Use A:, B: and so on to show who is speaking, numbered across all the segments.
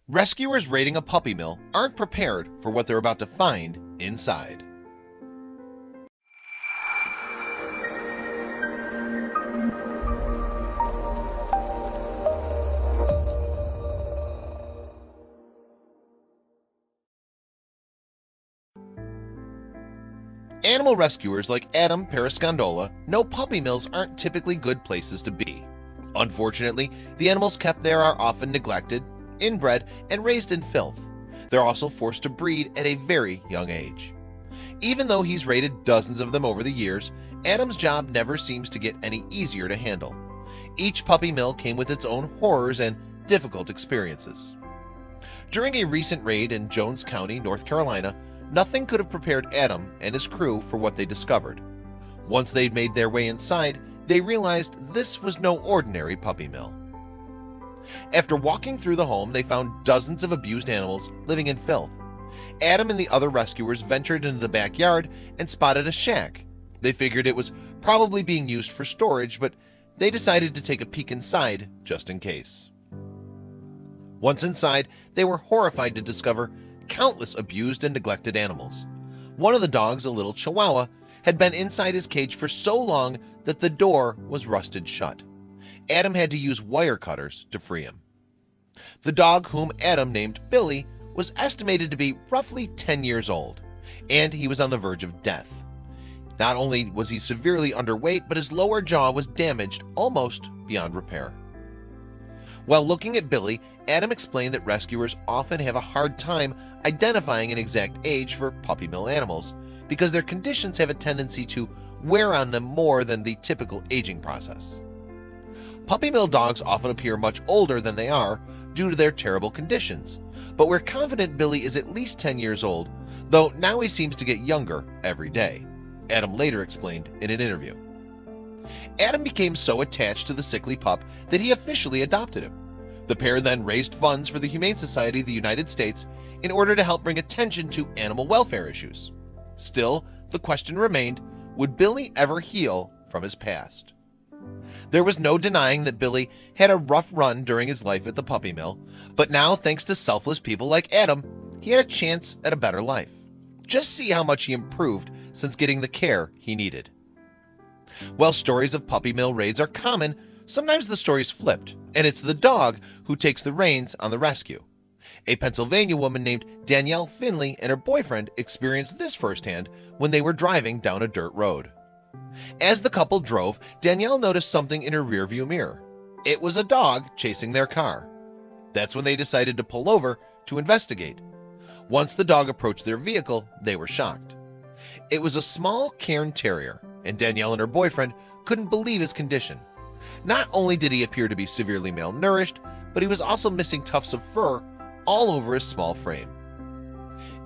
A: Rescuers raiding a puppy mill aren't prepared for what they're about to find inside. Animal rescuers like Adam Parascandola know puppy mills aren't typically good places to be. Unfortunately, the animals kept there are often neglected, inbred, and raised in filth. They're also forced to breed at a very young age. Even though he's raided dozens of them over the years, Adam's job never seems to get any easier to handle. Each puppy mill came with its own horrors and difficult experiences. During a recent raid in Jones County, North Carolina, nothing could have prepared Adam and his crew for what they discovered. Once they'd made their way inside, they realized this was no ordinary puppy mill. After walking through the home, they found dozens of abused animals living in filth. Adam and the other rescuers ventured into the backyard and spotted a shack. They figured it was probably being used for storage, but they decided to take a peek inside just in case. Once inside, they were horrified to discover countless abused and neglected animals. One of the dogs, a little Chihuahua, had been inside his cage for so long that the door was rusted shut. Adam had to use wire cutters to free him. The dog, whom Adam named Billy, was estimated to be roughly 10 years old, and he was on the verge of death. Not only was he severely underweight, but his lower jaw was damaged almost beyond repair. While looking at Billy, Adam explained that rescuers often have a hard time identifying an exact age for puppy mill animals because their conditions have a tendency to wear on them more than the typical aging process. Puppy mill dogs often appear much older than they are due to their terrible conditions, but we're confident Billy is at least 10 years old, though now he seems to get younger every day, Adam later explained in an interview. Adam became so attached to the sickly pup that he officially adopted him. The pair then raised funds for the Humane Society of the United States in order to help bring attention to animal welfare issues. Still, the question remained, would Billy ever heal from his past? There was no denying that Billy had a rough run during his life at the puppy mill, but now, thanks to selfless people like Adam, he had a chance at a better life. Just see how much he improved since getting the care he needed. While stories of puppy mill raids are common, sometimes the story's flipped, and it's the dog who takes the reins on the rescue. A Pennsylvania woman named Danielle Finley and her boyfriend experienced this firsthand when they were driving down a dirt road. As the couple drove, Danielle noticed something in her rearview mirror. It was a dog chasing their car. That's when they decided to pull over to investigate. Once the dog approached their vehicle, they were shocked. It was a small Cairn Terrier, and Danielle and her boyfriend couldn't believe his condition. Not only did he appear to be severely malnourished, but he was also missing tufts of fur all over his small frame.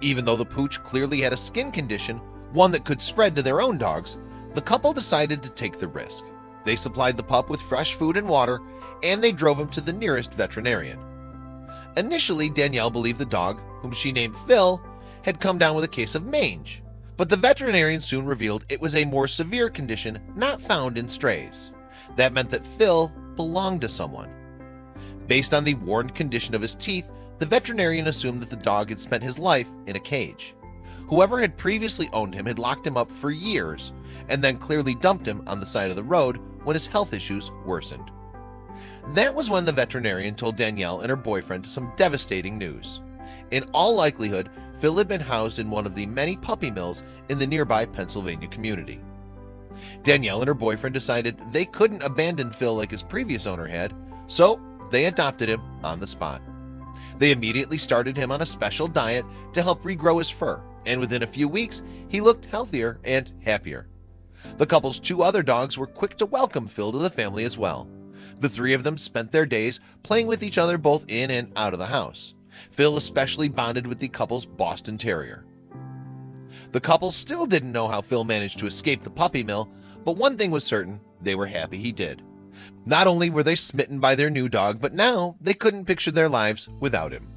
A: Even though the pooch clearly had a skin condition, one that could spread to their own dogs, the couple decided to take the risk. They supplied the pup with fresh food and water, and they drove him to the nearest veterinarian. Initially, Danielle believed the dog, whom she named Phil, had come down with a case of mange, but the veterinarian soon revealed it was a more severe condition not found in strays. That meant that Phil belonged to someone. Based on the worn condition of his teeth, the veterinarian assumed that the dog had spent his life in a cage. Whoever had previously owned him had locked him up for years and then clearly dumped him on the side of the road when his health issues worsened. That was when the veterinarian told Danielle and her boyfriend some devastating news. In all likelihood, Phil had been housed in one of the many puppy mills in the nearby Pennsylvania community. Danielle and her boyfriend decided they couldn't abandon Phil like his previous owner had, so they adopted him on the spot. They immediately started him on a special diet to help regrow his fur, and within a few weeks, he looked healthier and happier. The couple's two other dogs were quick to welcome Phil to the family as well. The three of them spent their days playing with each other both in and out of the house. Phil especially bonded with the couple's Boston Terrier. The couple still didn't know how Phil managed to escape the puppy mill, but one thing was certain, they were happy he did. Not only were they smitten by their new dog, but now they couldn't picture their lives without him.